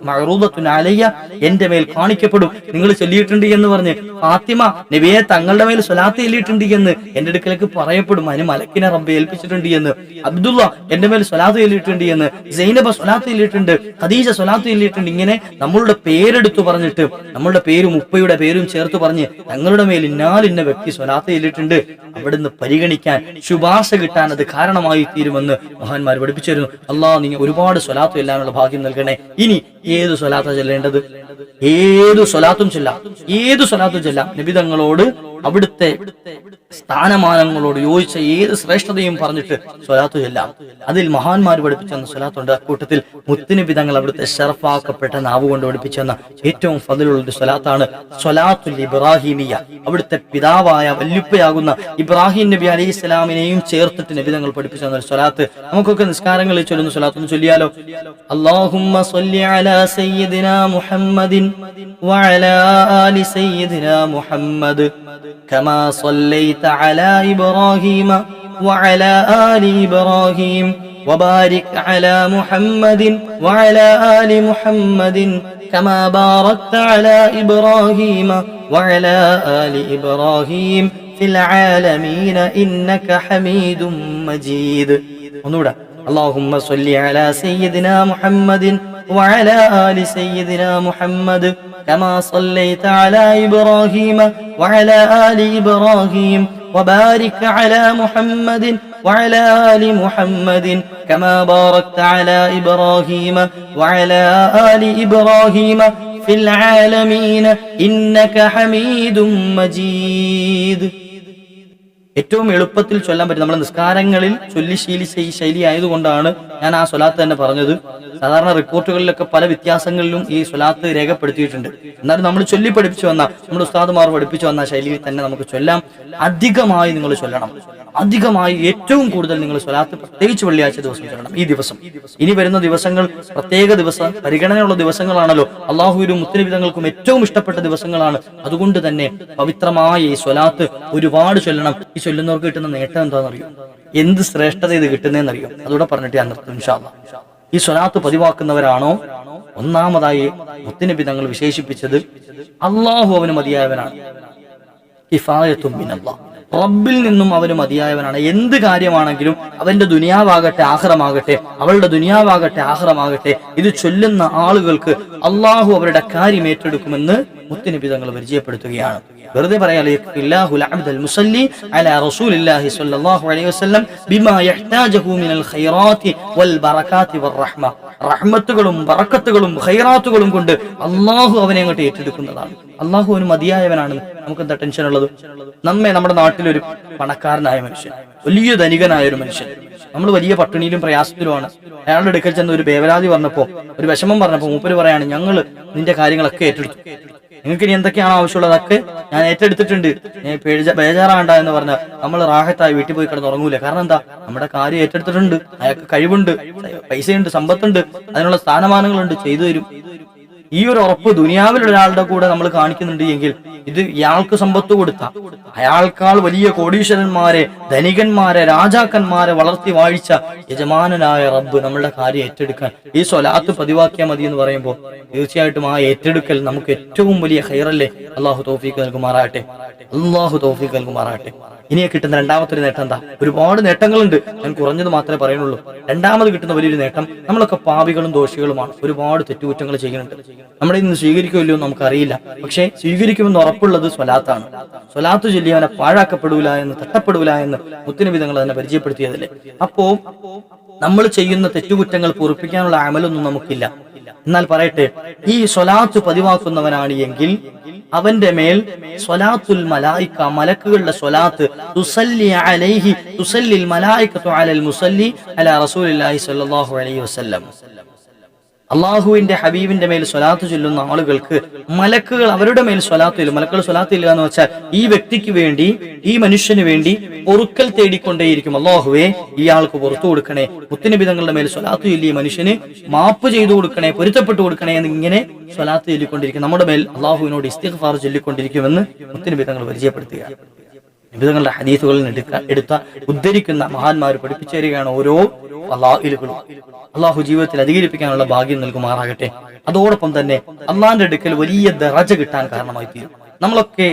എന്റെ മേൽ കാണിക്കപ്പെടും. നിങ്ങൾ ചൊല്ലിയിട്ടുണ്ട് എന്ന് പറഞ്ഞ് ഫാത്തിമ നബിയെ തങ്ങളുടെ മേൽ സ്വലാത്ത് ചൊല്ലിയിട്ടുണ്ട് എന്ന് എന്റെ അടുക്കലേക്ക് പറയപ്പെടും. അതിന് മലക്കിനെ റബ്ബെ ഏൽപ്പിച്ചിട്ടുണ്ട് എന്ന്, അബ്ദുള്ള എന്റെ മേൽ സ്വലാത്ത് ചൊല്ലിയിട്ടുണ്ട് എന്ന്, സൈനബ സ്വലാത്ത് ചൊല്ലിയിട്ടുണ്ട്, ഖദീജ സ്വലാത്ത് ചൊല്ലിയിട്ടുണ്ട്. ഇങ്ങനെ നമ്മളുടെ പേരെടുത്തു പറഞ്ഞിട്ട് നമ്മളുടെ പേരും ഉപ്പയുടെ പേരും ചേർത്ത് പറഞ്ഞ് ഞങ്ങളുടെ മേൽ ഇന്ന വ്യക്തി സ്വലാത്ത് ചൊല്ലിയിട്ടുണ്ട്, അവിടുന്ന് പരിഗണിക്കാൻ, ശുപാർശ കിട്ടാൻ അത് കാരണമായി തീരുമെന്ന് മഹാന്മാർ പഠിപ്പിച്ചിരുന്നു. അള്ളാഹ് നിങ്ങൾ ഒരുപാട് സ്വലാത്ത് ചെല്ലാനുള്ള ഭാഗ്യം നൽകണേ. ഇനി ഏത് സ്വലാത്ത ചെല്ലേണ്ടത്? ഏതു സ്വലാത്തും ചെല്ലാം, ഏതു സ്വലാത്തും ചെല്ലാം. നബിതങ്ങളോട് അവിടുത്തെ സ്ഥാനമാനങ്ങളോട് യോജിച്ച ഏത് ശ്രേഷ്ഠതയും പറഞ്ഞിട്ട് സ്വലാത്തു ചെല്ലാം. അതിൽ മഹാന്മാർ പഠിപ്പിച്ചെന്ന സ്വലാത്തുണ്ട്. അക്കൂട്ടത്തിൽ മുത്തുനബി തങ്ങൾ അവിടുത്തെ ഷറഫാക്കപ്പെട്ട നാവ് കൊണ്ട് പഠിപ്പിച്ചെന്ന ഏറ്റവും ഫضലുള്ള ഒരു സ്വലാത്താണ് സ്വലാത്തുൽ ഇബ്രാഹിമിയ. അവിടുത്തെ പിതാവായ വല്യുപ്പയാകുന്ന ഇബ്രാഹിം നബി അലൈഹി സ്വലാമിനെയും ചേർത്തിട്ട് നബി തങ്ങൾ പഠിപ്പിച്ചെന്ന ഒരു സ്വലാത്ത് നമുക്കൊക്കെ നിസ്കാരങ്ങളിൽ ചൊല്ലുന്ന സ്വലാത്തൊന്ന് ചൊല്ലിയാലോ? അല്ലാഹുമ്മ സ്വല്ലി അലാ സയ്യിദിനാ മുഹമ്മദിൻ വഅലാ ആലി സയ്യിദിനാ മുഹമ്മദ് കമാ സ്വല്ലൈത അലാ ഇബ്രാഹീമ വഅലാ ആലി ഇബ്രാഹീം വബാരിക് അലാ മുഹമ്മദിൻ വഅലാ ആലി മുഹമ്മദിൻ കമാ ബാറക്ത അലാ ഇബ്രാഹീമ വഅലാ ആലി ഇബ്രാഹീം ഫിൽ ആലമീന ഇന്നക ഹമീദും മജീദ്. ഒന്നുകൂടെ اللهم صل على سيدنا محمد وعلى آل سيدنا محمد كما صليت على إبراهيم وعلى آل إبراهيم وبارك على محمد وعلى آل محمد كما باركت على إبراهيم وعلى آل إبراهيم في العالمين إنك حميد مجيد. ഏറ്റവും എളുപ്പത്തിൽ ചൊല്ലാൻ പറ്റും. നമ്മുടെ നിസ്കാരങ്ങളിൽ ചൊല്ലി ശീലിച്ച ഈ ശൈലി ആയതുകൊണ്ടാണ് ഞാൻ ആ സ്വലാത്ത് തന്നെ പറഞ്ഞത്. സാധാരണ റിപ്പോർട്ടുകളിലൊക്കെ പല വ്യത്യാസങ്ങളിലും ഈ സ്വലാത്ത് രേഖപ്പെടുത്തിയിട്ടുണ്ട്. എന്നാലും നമ്മൾ ചൊല്ലി പഠിപ്പിച്ചു വന്ന, നമ്മുടെ ഉസ്താദുമാർ പഠിപ്പിച്ചു വന്ന ശൈലിയിൽ തന്നെ നമുക്ക് ചൊല്ലാം. അധികമായി നിങ്ങൾ ചൊല്ലണം. അധികമായി ഏറ്റവും കൂടുതൽ നിങ്ങൾ സ്വലാത്ത് പ്രത്യേകിച്ച് വെള്ളിയാഴ്ച ദിവസം ചൊല്ലണം. ഈ ദിവസം, ഇനി വരുന്ന ദിവസങ്ങൾ പ്രത്യേക ദിവസം പരിഗണനയുള്ള ദിവസങ്ങളാണല്ലോ. അള്ളാഹുവിനും മുത്തനബി തങ്ങൾക്കും ഏറ്റവും ഇഷ്ടപ്പെട്ട ദിവസങ്ങളാണ്. അതുകൊണ്ട് തന്നെ പവിത്രമായ ഈ സ്വലാത്ത് ഒരുപാട് ചൊല്ലണം. ഈ ചൊല്ലുന്നവർക്ക് കിട്ടുന്ന നേട്ടം എന്താണെന്നറിയോ? എന്ത് ശ്രേഷ്ഠത ഇത് കിട്ടുന്നതെന്നറിയോ? അതോടെ പറഞ്ഞിട്ട് ഞാൻ നിർത്തും ഇൻഷാ അല്ലാഹ്. ഈ സ്വലാത്ത് പതിവാക്കുന്നവരാണോ ഒന്നാമതായി മുത്തനബി തങ്ങൾ വിശേഷിപ്പിച്ചത് അള്ളാഹു അവന് മതിയായവനാണ്. കിഫായത്തും മിനല്ലാഹ്, റബ്ബിൽ നിന്നും അവന് മതിയായവനാണ്. എന്ത് കാര്യമാണെങ്കിലും അവന്റെ ദുനിയാവാകട്ടെ ആഖിറമാകട്ടെ, അവളുടെ ദുനിയാവാകട്ടെ ആഖിറമാകട്ടെ, ഇത് ചൊല്ലുന്ന ആളുകൾക്ക് അള്ളാഹു അവരുടെ കാര്യം ഏറ്റെടുക്കുമെന്ന് മുത്തനബി തങ്ങൾ പരിചയപ്പെടുത്തുകയാണ്. വെറുതെ പറയാലേ, ഇല്ലാഹുൽ അബ്ദുൽ മുസല്ലി അലാ റസൂലില്ലാഹി സ്വല്ലല്ലാഹു അലൈഹി വസല്ലം ബിമാ യഹ്താജഹു മിനൽ ഖൈറാത്തി വൽ ബറകാത്തി വർ റഹ്മ. റഹ്മത്തുകളും ബറക്കത്തുകളും ഖൈറാത്തുകളും കൊണ്ട് അള്ളാഹു അവനെ അങ്ങോട്ട് ഏറ്റെടുക്കുന്നതാണ്. അള്ളാഹു അവന് മതിയായവനാണ്. നമുക്ക് എന്താ ടെൻഷൻ ഉള്ളത്? നമ്മുടെ നാട്ടിലൊരു പണക്കാരനായ മനുഷ്യൻ, വലിയ ധനികനായ ഒരു മനുഷ്യൻ, നമ്മൾ വലിയ പട്ടിണിയിലും പ്രയാസത്തിലുമാണ്. അയാളുടെ അടുക്കൽ ചെന്ന് ഒരു വേവലാതി പറഞ്ഞപ്പോ, ഒരു വിഷമം പറഞ്ഞപ്പോ മൂപ്പര് പറയാണ്, ഞങ്ങള് നിന്റെ കാര്യങ്ങളൊക്കെ ഏറ്റെടുത്തു, നിങ്ങൾക്ക് ഇനി എന്തൊക്കെയാണ് ആവശ്യമുള്ളത് അതൊക്കെ ഞാൻ ഏറ്റെടുത്തിട്ടുണ്ട്, ബേജാറാണ്ട എന്ന് പറഞ്ഞാൽ നമ്മൾ റാഹത്തായി വീട്ടിൽ പോയി കിടന്ന് ഉറങ്ങൂല. കാരണം എന്താ? നമ്മുടെ കാര്യം ഏറ്റെടുത്തിട്ടുണ്ട്. അയാൾക്ക് കഴിവുണ്ട്, പൈസയുണ്ട്, സമ്പത്തുണ്ട്, അതിനുള്ള സ്ഥാനമാനങ്ങളുണ്ട്, ചെയ്തു തരും. ഈ ഒരു ഉറപ്പ് ദുനിയാവിലുള്ള ഒരാളുടെ കൂടെ നമ്മൾ കാണിക്കുന്നുണ്ട് എങ്കിൽ, ഇത് ഇയാൾക്ക് സമ്പത്ത് കൊടുത്ത, അയാൾക്കാൾ വലിയ കോടീശ്വരന്മാരെ, ധനികന്മാരെ, രാജാക്കന്മാരെ വളർത്തി വാഴിച്ച യജമാനനായ റബ്ബ് നമ്മളുടെ കാര്യം ഏറ്റെടുക്കാൻ ഈ സ്വലാത്ത് പതിവാക്കിയാൽ മതി എന്ന് പറയുമ്പോൾ തീർച്ചയായിട്ടും ആ ഏറ്റെടുക്കൽ നമുക്ക് ഏറ്റവും വലിയ ഖൈറല്ലേ. അള്ളാഹു തൗഫീഖ് നൽകുമാറാകട്ടെ. അള്ളാഹു തൗഫീഖ് നൽകുമാറാകട്ടെ. ഇനി കിട്ടുന്ന രണ്ടാമത്തെ ഒരു നേട്ടം എന്താ? ഒരുപാട് നേട്ടങ്ങളുണ്ട്, ഞാൻ കുറഞ്ഞത് മാത്രമേ പറയുന്നുള്ളൂ. രണ്ടാമത് കിട്ടുന്ന വലിയൊരു നേട്ടം, നമ്മളൊക്കെ പാപികളും ദോഷികളുമാണ്, ഒരുപാട് തെറ്റുകുറ്റങ്ങൾ ചെയ്യുന്നുണ്ട്. നമ്മുടെ ഇന്ന് സ്വീകരിക്കുമല്ലോ നമുക്കറിയില്ല. പക്ഷെ സ്വീകരിക്കുമെന്ന് ഉറപ്പുള്ളത് സ്വലാത്താണ്. സ്വലാത്ത് ചൊല്ലിയവനെ പാഴാക്കപ്പെടൂല എന്ന്, തട്ടപ്പെടൂല എന്ന് മുത്തുനബി തങ്ങൾ തന്നെ പരിചയപ്പെടുത്തിയതല്ലേ. അപ്പോ നമ്മൾ ചെയ്യുന്ന തെറ്റുകുറ്റങ്ങൾ പൊറുപ്പിക്കാനുള്ള അമലൊന്നും നമുക്കില്ല. എന്നാൽ പറയട്ടെ, ഈ സ്വലാത്ത് പതിവാക്കുന്നവനാണ് എങ്കിൽ അവന്റെ മേൽ സ്വലാത്തുൽ മലായിക, മലക്കുകളുടെ സ്വലാത്ത്, തുസല്ലി അലൈഹി തുസല്ലിൽ മലായികത്തു അലൽ മുസല്ലി അലാ റസൂലില്ലാഹി സ്വല്ലല്ലാഹു അലൈഹി വസല്ലം. അള്ളാഹുവിന്റെ ഹബീബിന്റെ മേൽ സ്വലാത്ത് ചൊല്ലുന്ന ആളുകൾക്ക് മലക്കുകൾ അവരുടെ മേൽ സ്വലാത്ത് ചൊല്ലും. മലക്കുകൾ സ്വലാത്ത് ചൊല്ലുക എന്ന് വെച്ചാൽ ഈ വ്യക്തിക്ക് വേണ്ടി, ഈ മനുഷ്യന് വേണ്ടി പൊറുക്കൽ തേടിക്കൊണ്ടേയിരിക്കും. അള്ളാഹുവേ, ഇയാൾക്ക് പുറത്തു കൊടുക്കണേ, മുത്തുനബി തങ്ങളുടെ മേൽ സ്വലാത്ത് ചൊല്ലിയ മനുഷ്യന് മാപ്പ് ചെയ്തു കൊടുക്കണേ, പൊരുത്തപ്പെട്ടു കൊടുക്കണേ എന്ന് ഇങ്ങനെ സ്വലാത്ത് ചൊല്ലിക്കൊണ്ടിരിക്കും. നമ്മുടെ മേൽ അള്ളാഹുവിനോട് ഇസ്തിഗ്ഫാർ ചൊല്ലിക്കൊണ്ടിരിക്കുമെന്ന് മുത്തുനബി തങ്ങൾ പരിചയപ്പെടുത്തുക. നബിതങ്ങളുടെ ഹദീസുകളിൽ എടുത്ത ഉദ്ധരിക്കുന്ന മഹാന്മാർ പഠിപ്പിച്ചു തരികയാണ് ഓരോ ഫളായിലുകളും. അള്ളാഹു ജീവിതത്തിൽ അധികരിപ്പിക്കാനുള്ള ഭാഗ്യം നൽകുമാറാകട്ടെ. അതോടൊപ്പം തന്നെ അള്ളാന്റെ അടുക്കൽ വലിയ ദറജ കിട്ടാൻ കാരണമായി തീരും. നമ്മളൊക്കെ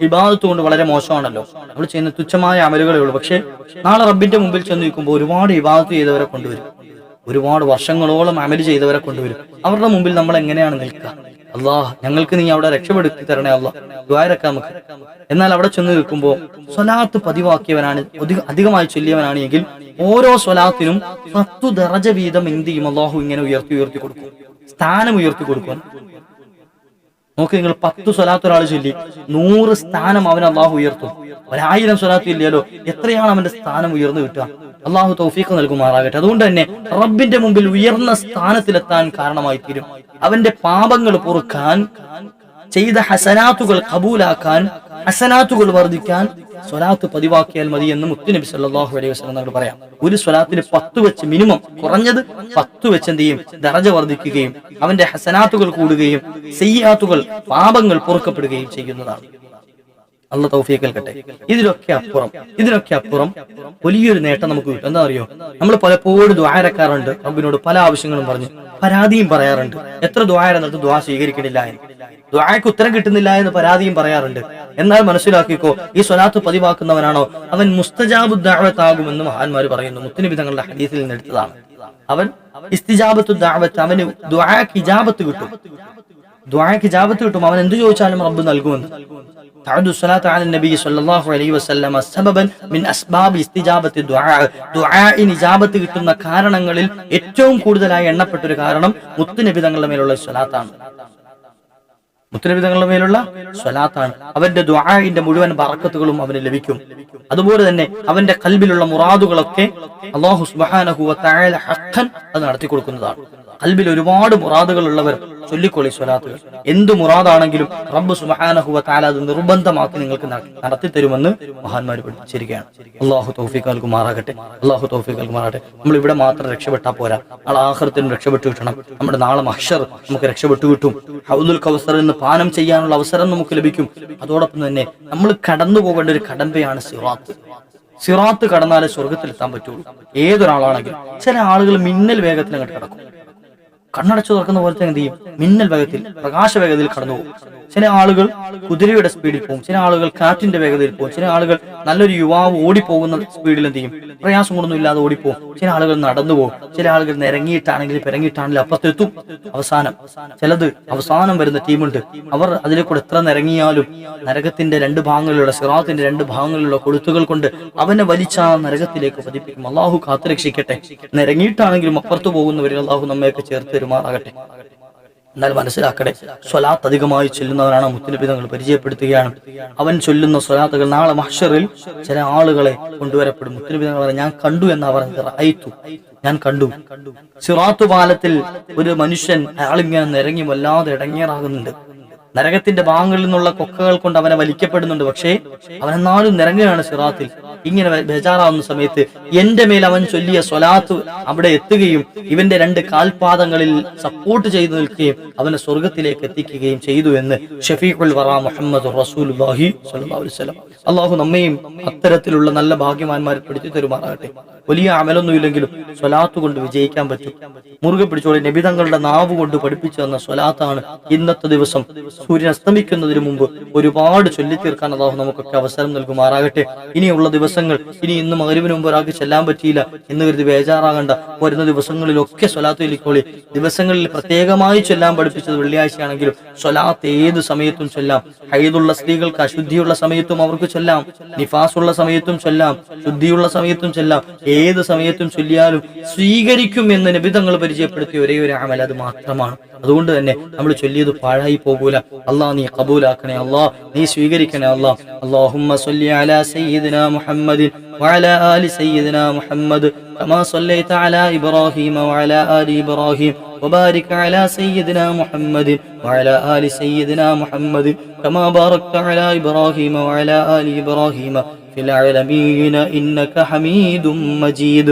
ഇബാദത്ത് കൊണ്ട് വളരെ മോശമാണല്ലോ, നമ്മൾ ചെയ്യുന്ന തുച്ഛമായ അമലുകളേ ഉള്ളൂ. പക്ഷെ നാളെ റബ്ബിന്റെ മുമ്പിൽ ചെന്ന് നിൽക്കുമ്പോൾ ഒരുപാട് ഇബാദത്ത് ചെയ്തവരെ കൊണ്ടുവരും, ഒരുപാട് വർഷങ്ങളോളം അമല് ചെയ്തവരെ കൊണ്ടുവരും. അവരുടെ മുമ്പിൽ നമ്മൾ എങ്ങനെയാണ് നിൽക്കുക? അള്ളാഹ്, ഞങ്ങൾക്ക് നീ അവിടെ രക്ഷപ്പെടുത്തി തരണേ അള്ളാഹ്, ദുആരക്കാം നമുക്ക്. എന്നാൽ അവിടെ ചെന്ന് നിൽക്കുമ്പോൾ സ്വലാത്ത് പതിവാക്കിയവനാണ്, അധികമായി ചൊല്ലിയവനാണ് എങ്കിൽ ഓരോ സ്വലാത്തിനും 10 ദറജ വീതം എന്ത് ചെയ്യും? അള്ളാഹു ഇങ്ങനെ ഉയർത്തി കൊടുക്കും, സ്ഥാനം ഉയർത്തി കൊടുക്കും. നോക്ക്, നിങ്ങൾ 10 സ്വലാത്ത് ഒരാൾ ചൊല്ലി 100 സ്ഥാനം അവൻ അള്ളാഹു ഉയർത്തും. 1000 സ്വലാത്ത് ഇല്ലല്ലോ, എത്രയാണ് അവന്റെ സ്ഥാനം ഉയർന്നു കിട്ടുക? അള്ളാഹു തൗഫീഖ് നൽകുമാറാകട്ടെ. അതുകൊണ്ട് തന്നെ റബ്ബിന്റെ മുമ്പിൽ ഉയർന്ന സ്ഥാനത്തിലെത്താൻ കാരണമായി തീരും. അവന്റെ പാപങ്ങൾ പൊറുക്കാൻ, ചെയ്ത ഹസനാത്തുകൾ കബൂലാക്കാൻ, ഹസനാത്തുകൾ വർദ്ധിക്കാൻ സ്വലാത്ത് പതിവാക്കിയാൽ മതി എന്ന് മുത്തുനബി സല്ലല്ലാഹു അലൈഹി വസല്ലം നമ്മൾ പറയാം. ഒരു സ്വലാത്തിന് 10 വെച്ച്, മിനിമം കുറഞ്ഞത് 10 വെച്ച് എന്ത് ചെയ്യും? ദറജ വർദ്ധിക്കുകയും അവന്റെ ഹസനാത്തുകൾ കൂടുകയും സയ്യിആത്തുകൾ, പാപങ്ങൾ പൊറുക്കപ്പെടുകയും ചെയ്യുന്നതാണ്. അല്ലാഹു തൗഫീഖ് നൽകട്ടെ. ഇതിനൊക്കെ അപ്പുറം വലിയൊരു നേട്ടം നമുക്ക് കിട്ടും. എന്താ അറിയോ? നമ്മൾ പലപ്പോഴും ദുആരക്കാറുണ്ട്, റബ്ബിനോട് പല ആവശ്യങ്ങളും പറഞ്ഞ് പരാതിയും പറയാറുണ്ട്. എത്ര ദുആ എന്നിട്ട് ദുആ സ്വീകരിക്കണില്ല എന്ന്. ദുആക്ക് ഉത്തരം കിട്ടുന്നില്ല എന്ന് പരാതിയും പറയാറുണ്ട്. എന്നാൽ മനസ്സിലാക്കിക്കോ, ഈ സ്വലാത്ത് പതിവാക്കുന്നവനാണോ അവൻ മുസ്തജാബു ദഅവത്താകുമെന്ന് മഹാന്മാർ പറയുന്നു. മുത്തുനബി തങ്ങളുടെ ഹദീസിൽ നിന്ന് എടുത്തതാണ്. അവൻ ഇസ്തിജാബത്തു ദഅവത്ത്, അവന് ദുആക്ക് ഇജാബത്ത് കിട്ടും. ദുആക്ക് ഇജാബത്ത് കിട്ടും. അവൻ എന്ത് ചോദിച്ചാലും റബ്ബ് നൽകുമെന്ന്. തഅദ്ദു സ്വലാത്തു അലൻ നബി സ്വല്ലല്ലാഹു അലൈഹി വസല്ലം സബബൻ മിൻ അസ്ബാബി ഇസ്തിജാബത്തി ദുആ. ദുആഇന് ഇജാബത്ത് കിട്ടുന്ന കാരണങ്ങളിൽ ഏറ്റവും കൂടുതലായി എണ്ണപ്പെട്ട ഒരു കാരണം മുത്തുനബി തങ്ങളുടെ മേലുള്ള സ്വലാത്താണ്. മുത്തുനബി തങ്ങളുടെ മേലുള്ള സ്വലാത്താണ്. അവന്റെ ദുആഇന്റെ മുഴുവൻ ബറക്കത്തുകളും അവന് ലഭിക്കും. അതുപോലെ തന്നെ അവന്റെ ഖൽബിലുള്ള മുറാദുകളൊക്കെ അല്ലാഹു സുബ്ഹാനഹു വ തആല ഹഖൻ അത് നടത്തി കൊടുക്കുന്നതാണ്. ഖൽബിൽ ഒരുപാട് മുറാദുകൾ ഉള്ളവർ ചൊല്ലിക്കൊള്ളി സ്വലാത്തുകൾ. എന്ത് മുറാദാണെങ്കിലും റബ്ബ് സുബ്ഹാനഹു വ തആല അത് നിർബന്ധമാക്കി നിങ്ങൾക്ക് നടത്തി തരുമെന്ന് മഹാന്മാർ പഠിപ്പിച്ചിരിക്കുകയാണ്. അല്ലാഹു തൗഫീഖ് നൽകുമാറാകട്ടെ. അല്ലാഹു തൗഫീഖ് നൽകുമാറാകട്ടെ. നമ്മൾ ഇവിടെ മാത്രം രക്ഷപ്പെട്ടാൽ പോരാ, നാളെ ആഖിറത്തിനും രക്ഷപ്പെട്ടു കിട്ടണം. നമ്മുടെ നാളെ മഹ്ശർ നമുക്ക് രക്ഷപ്പെട്ടു കിട്ടും. ഹൗദുൽ കൗസറിൽ നിന്ന് പാനം ചെയ്യാനുള്ള അവസരം നമുക്ക് ലഭിക്കും. അതോടൊപ്പം തന്നെ നമ്മൾ കടന്നു പോകേണ്ട ഒരു കടമ്പയാണ് സിറാത്ത്. സിറാത്ത് കടന്നാലേ സ്വർഗത്തിലെത്താൻ പറ്റുള്ളൂ, ഏതൊരാളാണെങ്കിലും. ചില ആളുകൾ മിന്നൽ വേഗത്തിൽ അങ്ങോട്ട് കിടക്കും. കണ്ണടച്ചു തുറക്കുന്ന പോലത്തെ എന്ത് ചെയ്യും? മിന്നൽ വേഗത്തിൽ, പ്രകാശ വേഗതയിൽ കടന്നു പോകും. ചില ആളുകൾ കുതിരയുടെ സ്പീഡിൽ പോകും, ചില ആളുകൾ കാറ്റിന്റെ വേഗതയിൽ പോകും, ചില ആളുകൾ നല്ലൊരു യുവാവ് ഓടിപ്പോകുന്ന സ്പീഡിൽ എന്ത് ചെയ്യും? പ്രയാസം കൊണ്ടൊന്നും ഇല്ലാതെ ഓടിപ്പോകും. ചില ആളുകൾ നടന്നു പോകും, ചില ആളുകൾ നിരങ്ങിയിട്ടാണെങ്കിലും പിറങ്ങിയിട്ടാണെങ്കിലും അപ്പുറത്തെത്തും. ചിലത് അവസാനം വരുന്ന ടീമുണ്ട്. അവർ അതിലേക്കൂടെ എത്ര നിരങ്ങിയാലും നരകത്തിന്റെ രണ്ട് ഭാഗങ്ങളിലുള്ള, സിറാത്തിന്റെ രണ്ട് ഭാഗങ്ങളിലുള്ള കൊളുത്തുകൾ കൊണ്ട് അവനെ വലിച്ച നരകത്തിലേക്ക് പതിപ്പിക്കും. അള്ളാഹു കാത്തുരക്ഷിക്കട്ടെ. നിരങ്ങിയിട്ടാണെങ്കിലും അപ്പുറത്ത് പോകുന്നവരിൽ അള്ളാഹു നമ്മയൊക്കെ ചേർത്ത് പെരുമാറാകട്ടെ. എന്നാൽ മനസ്സിലാക്കട്ടെ, സ്വലാത്ത് അധികമായി ചൊല്ലുന്നവരാണ് മുത്തുനബി തങ്ങൾ പരിചയപ്പെടുത്തുകയാണ്. അവൻ ചൊല്ലുന്ന സ്വലാത്തുകൾ നാളെ മഹ്ശറിൽ ചില ആളുകളെ കൊണ്ടുവരപ്പെടും. മുത്തുനബി തങ്ങൾ പറഞ്ഞു, ഞാൻ കണ്ടു എന്നാ പറഞ്ഞത്. റഅയ്തു, ഞാൻ കണ്ടു. സിറാത്ത് പാലത്തിൽ ഒരു മനുഷ്യൻ, അയാളിങ്ങനെ നിരങ്ങി വല്ലാതെ ഇടങ്ങേറാകുന്നുണ്ട്. നരകത്തിന്റെ ഭാഗങ്ങളിൽ നിന്നുള്ള കൊക്കകൾ കൊണ്ട് അവനെ വലിക്കപ്പെടുന്നുണ്ട്. പക്ഷേ അവനെന്നാലും നിരങ്ങുകയാണ് സിറാത്തിൽ. ഇങ്ങനെ ബേജാറാവുന്ന സമയത്ത് എന്റെ മേൽ അവൻ ചൊല്ലിയ സ്വലാത്ത് അവിടെ എത്തുകയും ഇവന്റെ രണ്ട് കാൽപാദങ്ങളിൽ സപ്പോർട്ട് ചെയ്തു നിൽക്കുകയും അവനെ സ്വർഗത്തിലേക്ക് എത്തിക്കുകയും ചെയ്തു എന്ന് ഷഫീഖുൽ വറാ മുഹമ്മദ് റസൂലുള്ളാഹി സ്വല്ലല്ലാഹു അലൈഹി വസല്ലം. അള്ളാഹു നമ്മയും അത്തരത്തിലുള്ള നല്ല ഭാഗ്യവാന്മാരെ പിടിച്ചു തരുമാറാകട്ടെ. വലിയ അമലൊന്നുമില്ലെങ്കിലും സ്വലാത്ത് കൊണ്ട് വിജയിക്കാൻ പറ്റും. മുറുകെ പിടിച്ചോളി. നബി തങ്ങളുടെ നാവ് കൊണ്ട് പഠിപ്പിച്ചു തന്ന സ്വലാത്താണ് ഇന്നത്തെ ദിവസം സൂര്യൻ അസ്തമിക്കുന്നതിന് മുമ്പ് ഒരുപാട് ചൊല്ലിത്തീർക്കാൻ അള്ളാഹു നമുക്കൊക്കെ അവസരം നൽകുമാറാകട്ടെ. ഇനിയുള്ള ദിവസങ്ങൾ, ഇന്ന് മഗ്‌രിബിന് മുമ്പ് ഒരാൾക്ക് ചെല്ലാൻ പറ്റിയില്ല എന്ന് കരുതി ബേജാറാകണ്ട. വരുന്ന ദിവസങ്ങളിലൊക്കെ സ്വലാത്ത് ചൊല്ലിക്കോളി. ദിവസങ്ങളിൽ പ്രത്യേകമായി ചൊല്ലാൻ പഠിപ്പിച്ചത് വെള്ളിയാഴ്ചയാണെങ്കിലും സ്വലാത്ത് ഏത് സമയത്തും ചൊല്ലാം. ഹൈദുള്ള സ്ത്രീകൾക്ക് അശുദ്ധിയുള്ള സമയത്തും അവർക്ക് ചൊല്ലാം, നിഫാസുള്ള സമയത്തും ചൊല്ലാം, ശുദ്ധിയുള്ള സമയത്തും ചൊല്ലാം. ഏത് സമയത്തും ചൊല്ലിയാലും സ്വീകരിക്കും എന്ന് നബി തങ്ങൾ പരിചയപ്പെടുത്തിയ ഒരേ ഒരു അമൽ അത് മാത്രമാണ്. അതുകൊണ്ട് തന്നെ നമ്മൾ ചൊല്ലിയത് പാഴായി പോകൂല. അല്ലാഹ് നീ ഖബൂലാക്കണേ, അല്ലാഹ് നീ സ്വീകരിക്കണേ. അല്ലാഹുമ്മ സ്വല്ലി അലാ സയ്യിദിനാ മുഹമ്മദിൻ വഅലാ ആലി സയ്യിദിനാ മുഹമ്മദ് കമാ സ്വല്ലൈത അലാ ഇബ്രാഹീമ വഅലാ ആലി ഇബ്രാഹീം وبارك على سيدنا محمد وعلى آل سيدنا محمد كما باركت على إبراهيم وعلى آل إبراهيم في العالمين إنك حميد مجيد.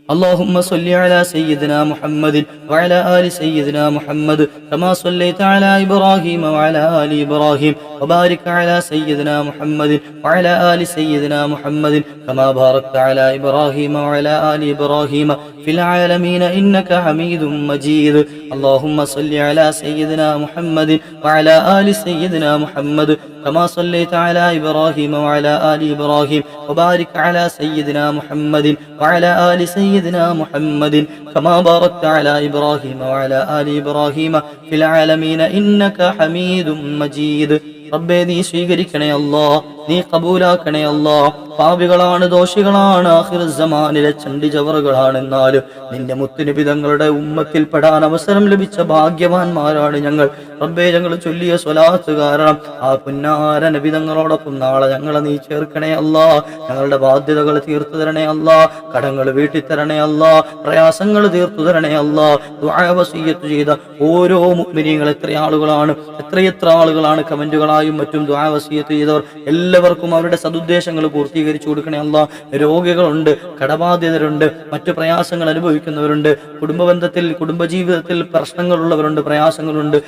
اللهم صل على سيدنا محمد وعلى آل سيدنا محمد كما صليت على إبراهيم وعلى آل إبراهيم وبارك على سيدنا محمد وعلى آل سيدنا محمد كما باركت على إبراهيم وعلى آل إبراهيم في العالمين إنك حميد مجيد. اللهم صل على سيدنا محمد وعلى آل سيدنا محمد كما صليت على إبراهيم وعلى آل إبراهيم وبارك على سيدنا محمد وعلى آل سيدنا محمد كما باركت على إبراهيم وعلى آل إبراهيم في العالمين إنك حميد مجيد. റബ്ബേ നീ സ്വീകരിക്കണേ അല്ലാഹ്, നീ കബൂലാക്കണേ അല്ലാഹ്. പാപികളാണ്, ദോഷികളാണ്, ആഖിർ സമാനിലെ ചണ്ടിചവറുകളാണെന്നാലും നിന്റെ മുത്തുനബി തങ്ങളുടെ ഉമ്മത്തിൽപ്പെടാൻ അവസരം ലഭിച്ച ഭാഗ്യവാന്മാരാണ് ഞങ്ങൾ. റബ്ബേ, ഞങ്ങൾ ചൊല്ലിയ സ്വലാത്ത് കാരണം ആ പുന്നാര നബി തങ്ങളോടൊപ്പം നാളെ ഞങ്ങളെ നീ ചേർക്കണേ അല്ലാഹ്. ഞങ്ങളുടെ ബാധ്യതകൾ തീർത്തു തരണേ അല്ലാഹ്, കടങ്ങൾ വീട്ടി തരണേ അല്ലാഹ്, പ്രയാസങ്ങൾ തീർത്തു തരണേ അല്ലാഹ്. ദുആ വസിയ്യത്ത് ചെയ്ത ഓരോ മുഅ്മിനീങ്ങൾ എത്ര ആളുകളാണ് കമന്റുകളായും മറ്റും ദുആ വസിയ്യത്ത് ചെയ്തവർ എല്ലാവർക്കും അവരുടെ സതുദ്ദേശങ്ങൾ പൂർത്തീകരിച്ചു കൊടുക്കണേ അല്ലാ. രോഗികളുണ്ട്, കടബാധിതരുണ്ട്, മറ്റു പ്രയാസങ്ങൾ അനുഭവിക്കുന്നവരുണ്ട്, കുടുംബജീവിതത്തിൽ പ്രശ്നങ്ങളുള്ളവരുണ്ട്, പ്രയാസങ്ങളുണ്ട്,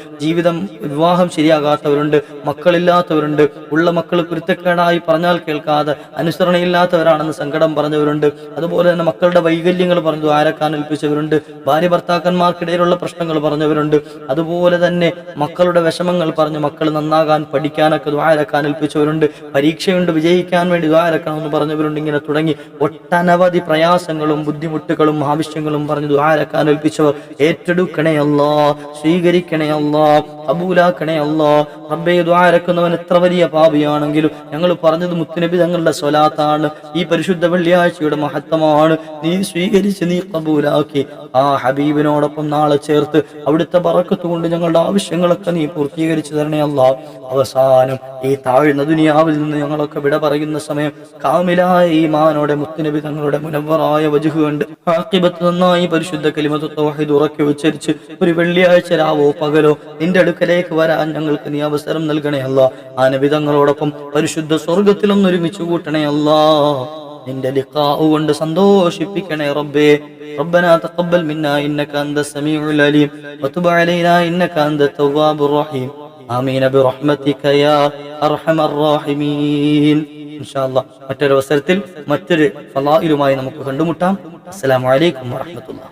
വിവാഹം ശരിയാകാത്തവരുണ്ട്, മക്കളില്ലാത്തവരുണ്ട്, ഉള്ള മക്കൾ കുരുത്തക്കേടായി പറഞ്ഞാൽ കേൾക്കാതെ അനുസരണയില്ലാത്തവരാണെന്ന് സങ്കടം പറഞ്ഞവരുണ്ട്. അതുപോലെ തന്നെ മക്കളുടെ വൈകല്യങ്ങൾ പറഞ്ഞു ആരക്കാൻ ഏൽപ്പിച്ചവരുണ്ട്, ഭാര്യ ഭർത്താക്കന്മാർക്കിടയിലുള്ള പ്രശ്നങ്ങൾ പറഞ്ഞവരുണ്ട്. അതുപോലെ തന്നെ മക്കളുടെ വിഷമങ്ങൾ പറഞ്ഞ് മക്കൾ നന്നാകാൻ പഠിക്കാനൊക്കെ ദ്വാരക്കാൻ ഏൽപ്പിച്ചവരുണ്ട്. പരീക്ഷയുണ്ട്, വിജയിക്കാൻ വേണ്ടി ദ്വാരക്കണമെന്ന് പറഞ്ഞവരുണ്ട്. ഇങ്ങനെ തുടങ്ങി ഒട്ടനവധി പ്രയാസങ്ങളും ബുദ്ധിമുട്ടുകളും ആവശ്യങ്ങളും പറഞ്ഞ് ദ്വാരക്കാൻ ഏൽപ്പിച്ചവർ ഏറ്റെടുക്കണേ അല്ലാ, സ്വീകരിക്കണേ അല്ലാ, കബൂലാക്കണേ അല്ലാ. റബ്ബേ, ദ്വാരക്കുന്നവൻ എത്ര വലിയ പാപിയാണെങ്കിലും ഞങ്ങൾ പറഞ്ഞത് മുത്തുനബി തങ്ങളുടെ സ്വലാത്താണ്, ഈ പരിശുദ്ധ വെള്ളിയാഴ്ചയുടെ മഹത്വമാണ്. നീ സ്വീകരിച്ച് നീ കബൂലാക്കി ആ ഹബീബിനോടൊപ്പം നാളെ ചേർത്ത് അവിടുത്തെ ബറക്കത്ത് കൊണ്ട് ഞങ്ങളുടെ ആവശ്യങ്ങളൊക്കെ നീ പൂർത്തീകരിച്ചു തരണേ അല്ലാ. അവസാനം ഈ താഴ്ന്ന ദുനിയാവിൽ നിന്ന് ഞങ്ങളൊക്കെ വിട പറയുന്ന സമയം കാമിലായ ഈമാനോടെ മുത്തുനബി തങ്ങളുടെ മുനവ്വറായ വജ്ഹ് കണ്ട് ആഖിബത്ത് നന്നായി പരിശുദ്ധ കലിമത്ത് തൗഹീദ് ഉറക്കെ ഉച്ചരിച്ച് ഒരു വെള്ളിയാഴ്ച രാവോ പകലോ നിന്റെ അടുക്കലേക്ക് വരാൻ ഞങ്ങൾക്ക് നീ അവസരം നൽകണേ അല്ലാ. ആ നബി തങ്ങളോടൊപ്പം പരിശുദ്ധ സ്വർഗത്തിലൊന്ന് ഒരുമിച്ച് കൂട്ടണേ അല്ലാ. നിന്റെ ലിഖാഉ കൊണ്ട് സന്തോഷിപ്പിക്കണേ റബ്ബേ. ربنا تقبل منا إنك أنت السميع العليم وتب علينا إنك أنت التواب الرحيم آمين برحمتك يا أرحم الراحمين. ഇൻഷാല്ലാഹ് മറ്റൊരു അവസരത്തിൽ മറ്റൊരു ഫളായിലുമായി നമുക്ക് കണ്ടുമുട്ടാം. അസ്സലാമു അലൈക്കും വറഹ്മത്തുള്ളാഹി.